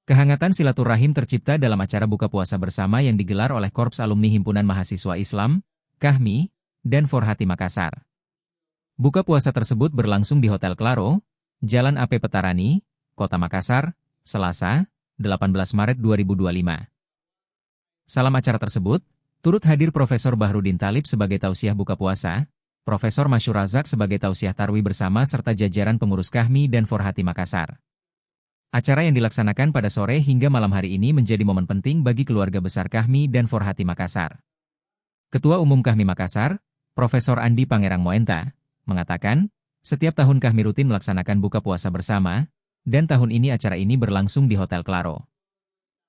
Kehangatan silaturahim tercipta dalam acara buka puasa bersama yang digelar oleh Korps Alumni Himpunan Mahasiswa Islam, KHMI, dan Forhati Makassar. Buka puasa tersebut berlangsung di Hotel Claro, Jalan AP Petarani, Kota Makassar, Selasa, 18 Maret 2025. Salam acara tersebut, turut hadir Profesor Bahrudin Talib sebagai tausiah buka puasa, Profesor Masyur Razak sebagai tausiah tarwi bersama serta jajaran pengurus KHMI dan Forhati Makassar. Acara yang dilaksanakan pada sore hingga malam hari ini menjadi momen penting bagi keluarga besar KHMI dan Forhati Makassar. Ketua Umum KHMI Makassar, Profesor Andi Pangerang Moenta, mengatakan, setiap tahun KHMI rutin melaksanakan buka puasa bersama, dan tahun ini acara ini berlangsung di Hotel Claro.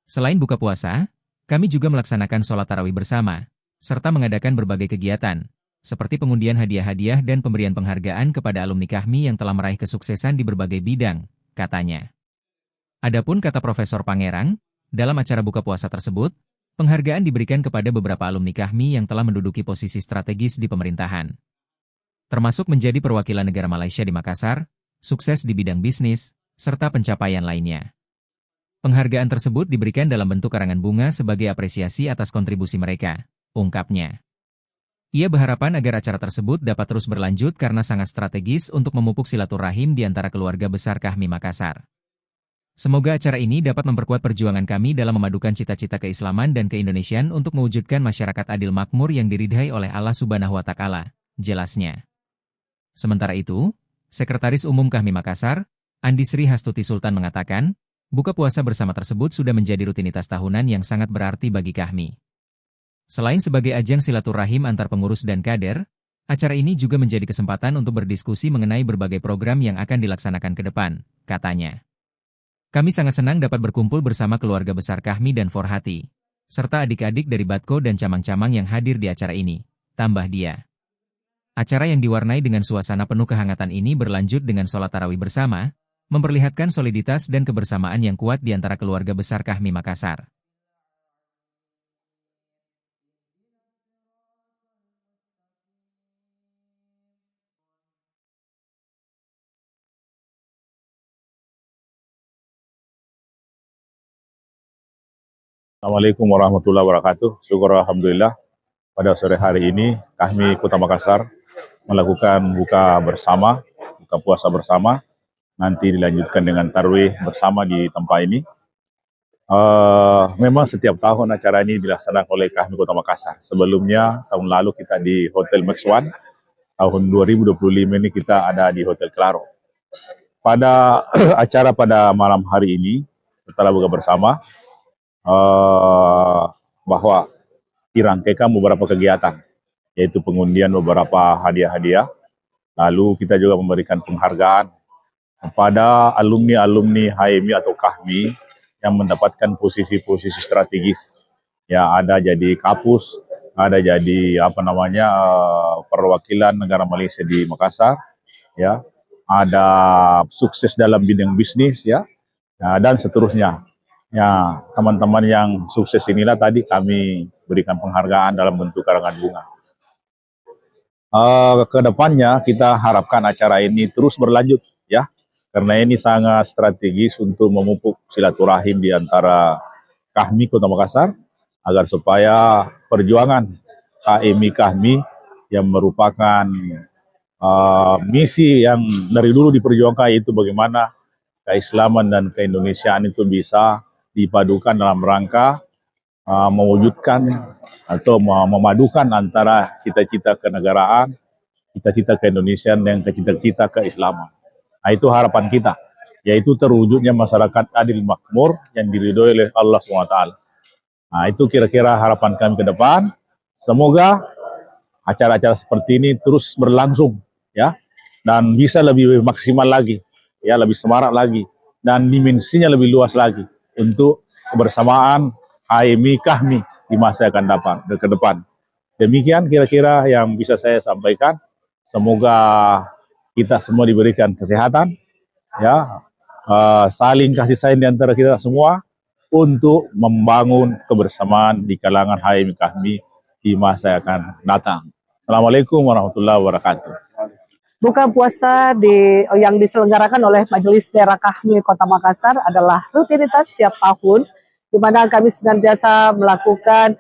Selain buka puasa, kami juga melaksanakan sholat tarawih bersama, serta mengadakan berbagai kegiatan, seperti pengundian hadiah-hadiah dan pemberian penghargaan kepada alumni KHMI yang telah meraih kesuksesan di berbagai bidang, katanya. Adapun kata Profesor Pangerang, dalam acara buka puasa tersebut, penghargaan diberikan kepada beberapa alumni KHMI yang telah menduduki posisi strategis di pemerintahan. Termasuk menjadi perwakilan negara Malaysia di Makassar, sukses di bidang bisnis, serta pencapaian lainnya. Penghargaan tersebut diberikan dalam bentuk karangan bunga sebagai apresiasi atas kontribusi mereka, ungkapnya. Ia berharapan agar acara tersebut dapat terus berlanjut karena sangat strategis untuk memupuk silaturahim di antara keluarga besar KHMI Makassar. Semoga acara ini dapat memperkuat perjuangan kami dalam memadukan cita-cita keislaman dan keindonesian untuk mewujudkan masyarakat adil makmur yang diridhai oleh Allah Subhanahu wa Ta'ala, jelasnya. Sementara itu, Sekretaris Umum KHMI Makassar, Andi Sri Hastuti Sultan mengatakan, buka puasa bersama tersebut sudah menjadi rutinitas tahunan yang sangat berarti bagi KHMI. Selain sebagai ajang silaturahim antar pengurus dan kader, acara ini juga menjadi kesempatan untuk berdiskusi mengenai berbagai program yang akan dilaksanakan ke depan, katanya. Kami sangat senang dapat berkumpul bersama keluarga besar KHMI dan Forhati, serta adik-adik dari Batko dan camang-camang yang hadir di acara ini, tambah dia. Acara yang diwarnai dengan suasana penuh kehangatan ini berlanjut dengan sholat tarawih bersama, memperlihatkan soliditas dan kebersamaan yang kuat di antara keluarga besar KHMI Makassar. Assalamualaikum warahmatullahi wabarakatuh. Syukur Alhamdulillah pada sore hari ini KHMI Kota Makassar melakukan buka puasa bersama. Nanti dilanjutkan dengan tarwih bersama di tempat ini. Memang setiap tahun acara ini dilaksanakan oleh KHMI Kota Makassar. Sebelumnya tahun lalu kita di Hotel Max One, tahun 2025 ini kita ada di Hotel Claro. Pada acara pada malam hari ini setelah buka bersama, bahwa dirangkaikan beberapa kegiatan, yaitu pengundian beberapa hadiah-hadiah, lalu kita juga memberikan penghargaan kepada alumni-alumni HMI atau KHMI yang mendapatkan posisi-posisi strategis. Ya, ada jadi kapus, ada jadi perwakilan negara Malaysia di Makassar, ya, ada sukses dalam bidang bisnis, ya, dan seterusnya. Ya, teman-teman yang sukses inilah tadi kami berikan penghargaan dalam bentuk karangan bunga. Kedepannya kita harapkan acara ini terus berlanjut, ya, karena ini sangat strategis untuk memupuk silaturahim di antara KHMI Kota Makassar, agar supaya perjuangan KHMI yang merupakan misi yang dari dulu diperjuangkan, yaitu bagaimana keislaman dan keindonesiaan itu bisa dipadukan dalam rangka mewujudkan atau memadukan antara cita-cita kenegaraan, cita-cita keindonesiaan dan cita-cita keislaman. Nah, itu harapan kita, yaitu terwujudnya masyarakat adil makmur yang diridhoi oleh Allah SWT. Nah, itu kira-kira harapan kami ke depan. Semoga acara-acara seperti ini terus berlangsung, ya, dan bisa lebih maksimal lagi, ya, lebih semarak lagi, dan dimensinya lebih luas lagi untuk kebersamaan HMI KHMI di masa yang akan ke depan. Demikian kira-kira yang bisa saya sampaikan. Semoga kita semua diberikan kesehatan, ya, saling kasih sayang di antara kita semua untuk membangun kebersamaan di kalangan HMI KHMI di masa yang akan datang. Assalamualaikum warahmatullahi wabarakatuh. Buka puasa yang diselenggarakan oleh Majelis Daerah Kahmi Kota Makassar adalah rutinitas setiap tahun, di mana kami senantiasa melakukan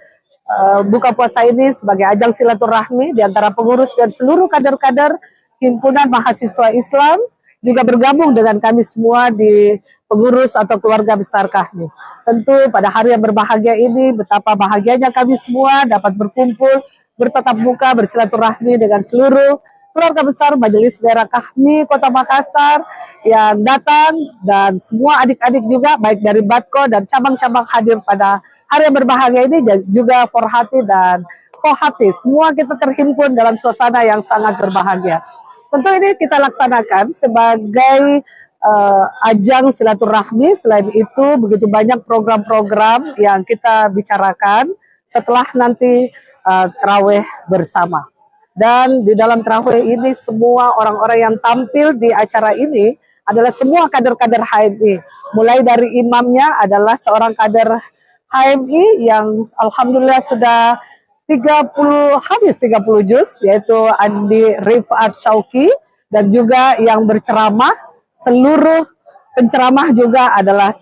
buka puasa ini sebagai ajang silaturahmi di antara pengurus dan seluruh kader-kader Himpunan Mahasiswa Islam, juga bergabung dengan kami semua di pengurus atau keluarga besar Kahmi. Tentu pada hari yang berbahagia ini, betapa bahagianya kami semua dapat berkumpul, bertatap muka, bersilaturahmi dengan seluruh keluarga besar Majelis Daerah Kahmi Kota Makassar yang datang, dan semua adik-adik juga baik dari Batko dan cabang-cabang hadir pada hari yang berbahagia ini, juga Forhati dan Kohati. Semua kita terhimpun dalam suasana yang sangat berbahagia. Tentu ini kita laksanakan sebagai ajang silaturahmi. Selain itu begitu banyak program-program yang kita bicarakan setelah nanti tarawih bersama. Dan di dalam tarawih ini semua orang-orang yang tampil di acara ini adalah semua kader-kader HMI. Mulai dari imamnya adalah seorang kader HMI yang alhamdulillah sudah 30 juz, yaitu Andi Rifat Syauki, dan juga yang berceramah, seluruh penceramah juga adalah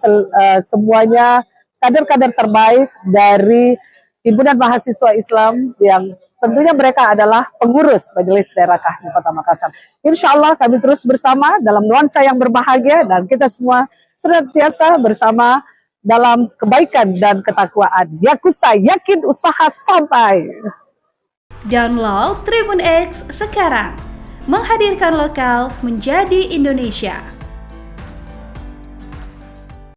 semuanya kader-kader terbaik dari Himpunan Mahasiswa Islam yang tentunya mereka adalah pengurus Majelis Daerah Kahmi Kota Makassar. Insya Allah kami terus bersama dalam nuansa yang berbahagia, dan kita semua senantiasa bersama dalam kebaikan dan ketakwaan. Yakusa, yakin usaha sampai. Download Tribun X sekarang, menghadirkan lokal menjadi Indonesia.